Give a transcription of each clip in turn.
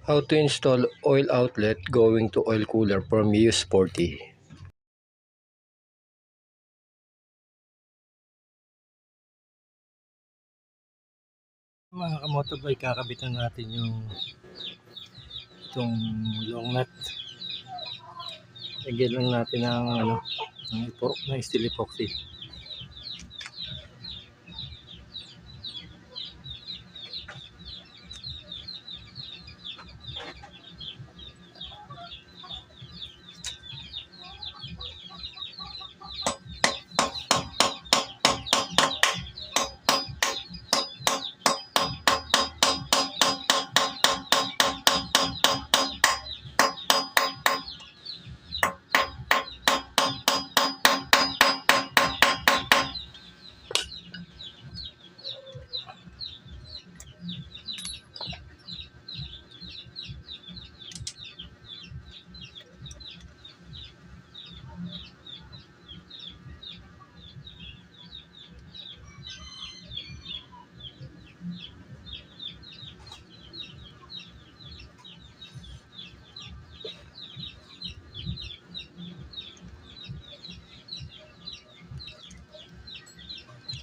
How to install oil outlet going to oil cooler from U-Sporty. Mga kamotorbike, kakabitan natin itong long nut. Lagyan lang natin ng steel epoxy.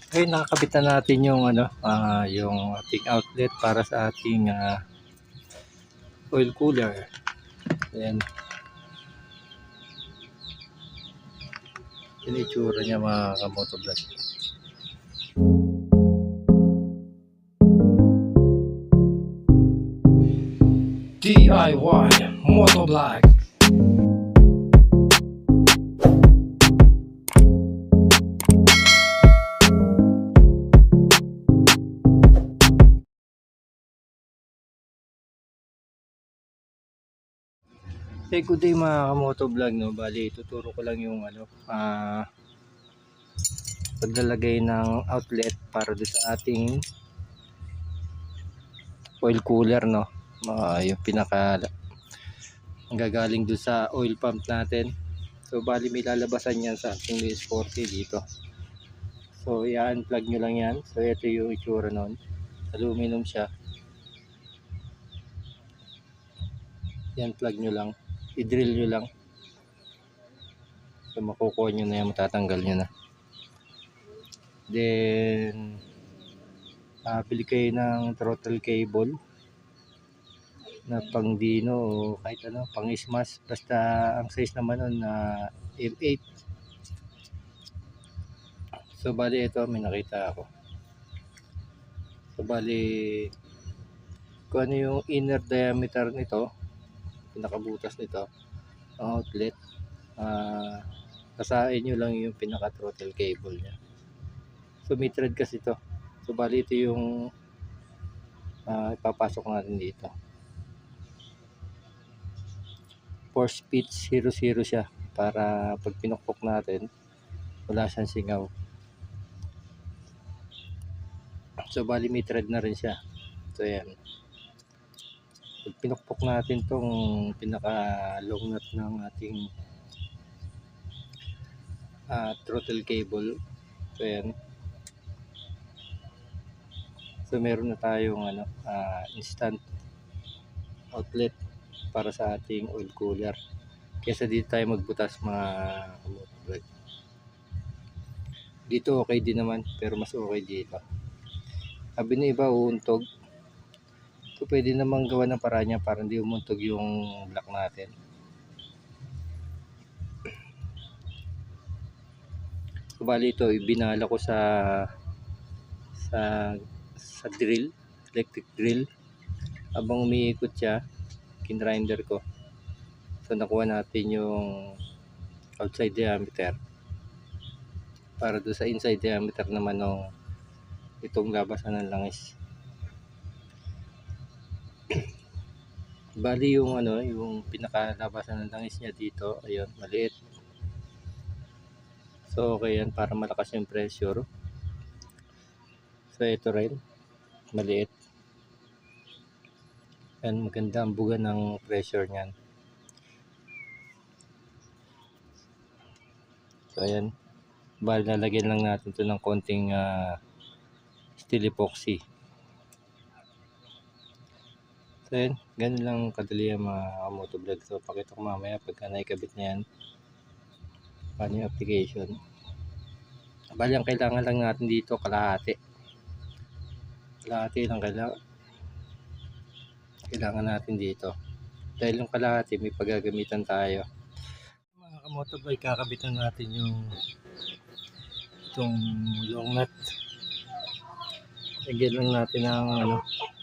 Okay, nakakabitan natin yung ating outlet para sa ating oil cooler. Ayan. Yung itsura niya mga kamotorbike. DIY Motovlog. Hey, good day mga kamotovlog, no? Bali, tuturo ko lang yung paglalagay ng outlet para do sa ating oil cooler, no? Yung pinaka gagaling do sa oil pump natin. So bali may lalabasan yan sa ating U-Sporty dito. So i-unplug nyo lang yan. So ito yung itsura nun. Aluminum siya. I-unplug nyo lang. I-drill nyo lang. So makukuha nyo na yan, matatanggal nyo na. Then bili kayo ng throttle cable na pang dino o kahit pang smash, basta ang size naman nun na M8. So bali ito, may nakita ako. So bali kung ano yung inner diameter nito, pinakabutas nito, ang outlet, kasain nyo lang yung pinaka throttle cable nya. So may thread kasi ito. So bali ito yung ipapasok natin dito. 4 speed 00 siya para pag pinukpok natin wala siyang singaw. So bali may thread na rin siya. So yan, pag pinukpok natin tong pinaka long nut ng ating throttle cable, so yan, so meron na tayong instant outlet para sa ating oil cooler, kesa dito tayo magbutas mga kamotorbike. Dito okay din naman, pero mas okay dito. Sabi ng iba uuntog, so pwede namang gawa ng paraan niya para hindi umuntog yung block natin. So bali ito ibinala ko sa drill, electric drill. Habang umiikot siya, kinrinder ko. So nakuha natin yung outside diameter para do sa inside diameter naman ng itong labasan ng langis. Bali yung pinakalabasan ng langis niya dito, ayun, maliit. So okay yan para malakas yung pressure. So ito rin, maliit. Yan, maganda ang buga ng pressure niyan. So ayan, bali lalagyan lang natin ito ng konting steel epoxy. So yun, ganun lang kadali ang mga motovlog. So pakita ko mamaya pagka naikabit na yan, paano yung application. Bali ang kailangan lang natin dito kalahati lang kailangan natin dito, dahil yung kalahati may paggagamitan tayo. Mga kamotovlog, kakabitan natin yung itong long nut. Lagyan lang natin ng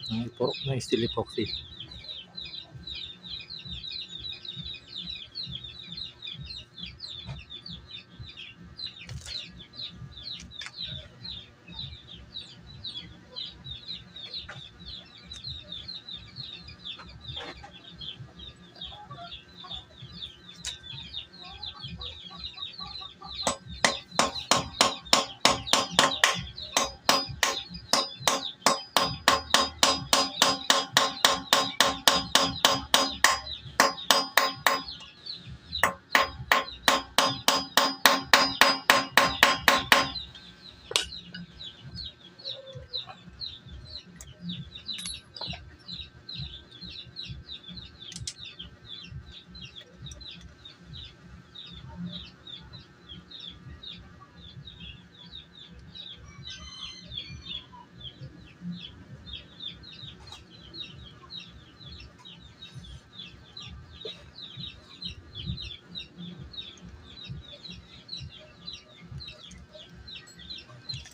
ng steel epoxy.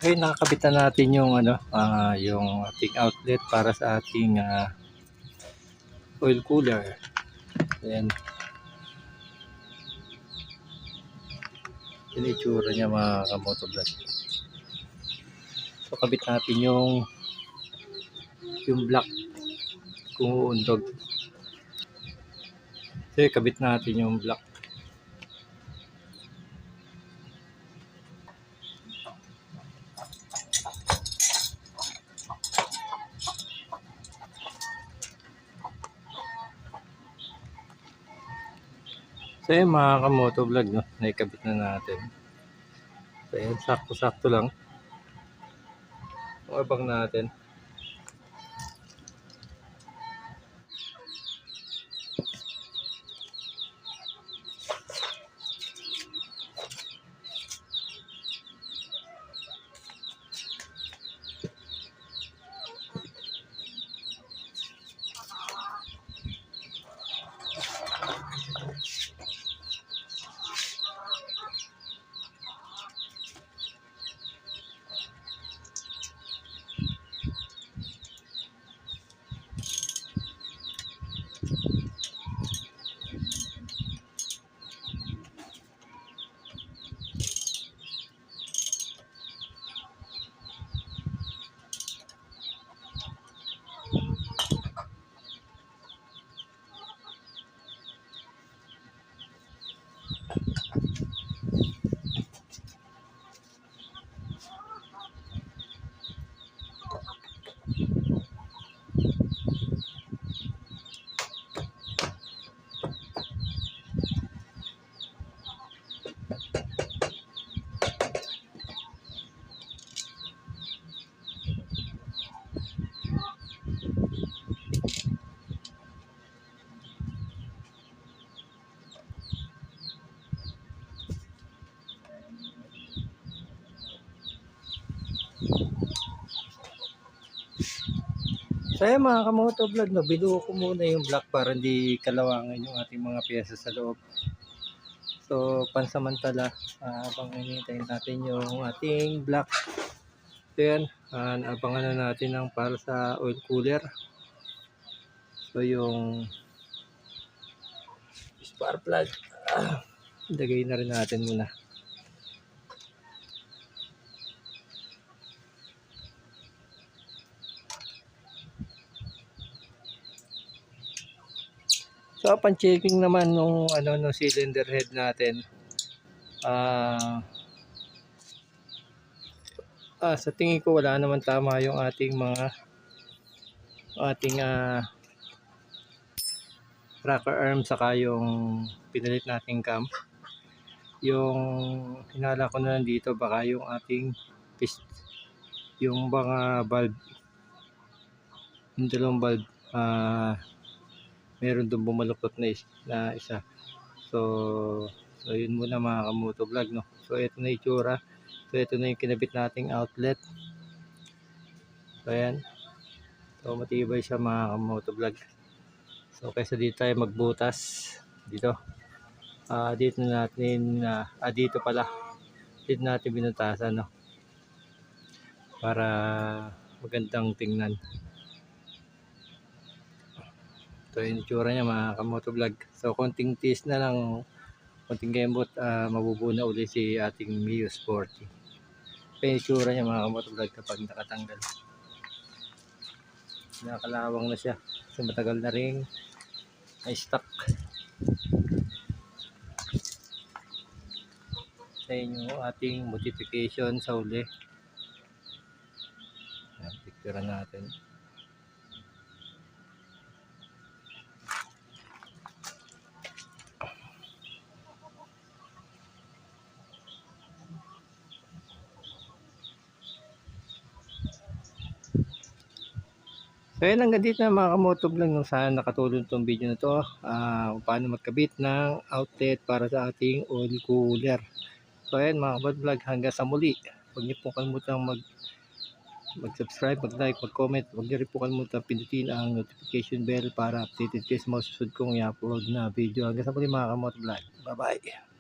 Okay, nakakabitan natin yung yung ating outlet para sa ating oil cooler. Ayan. Yung itsura niya mga kamotovlog. So kabit natin yung block kung uundog. So kabit natin yung block. So yun mga kamotovlog, no? Naikabit na natin. So yun, sakto-sakto lang. Ang abang natin. So ayan mga kamotovlog, no, binuo ko muna yung block para hindi kalawangan yung ating mga pyesa sa loob. So pansamantala, habang hinihintay natin yung ating block, so yan, abangan na natin ang para sa oil cooler. So yung spark plug, ilagay na rin natin muna. So upon checking naman nung no cylinder head natin, sa tingin ko wala naman tama yung ating rocker arm saka yung pinalit nating cam. Yung hinala ko na lang dito baka yung ating yung mga valve, yung dalawang valve ah, meron doon bumaluktot na, na isa. So yun muna mga kamoto vlog, no. So ito na itsura. So ito na yung kinabit nating outlet. So ayan. So matibay siya mga kamoto vlog. So kaysa dito tayo magbutas dito. Dito natin dito pala. Dito natin binutasan, no. Para magandang tingnan. So yung itsura niya mga kamoto vlog. So konting tiis na lang, konting kembot, mabubuo na uli si ating Mio Sporty. So yung itsura niya mga kamoto vlog kapag nakatanggal. Nakakalawang na siya. So matagal na rin ay stock sa inyo ating modification sa uli. Picture natin. So yun, hanggang dito na mga kamotob lang, no. Sana nakatulong tong video na to, kung paano magkabit ng outlet para sa ating oil cooler. So ayan mga kamotovlog, hanggang sa muli. Huwag niyo po kalimutang mag-subscribe, mag-like, mag-comment. Huwag niyo rin po kalimutang pindutin ang notification bell para updated kayo sa mga susunod kong i-upload na video. Hanggang sa muli mga kamotovlog. Bye bye.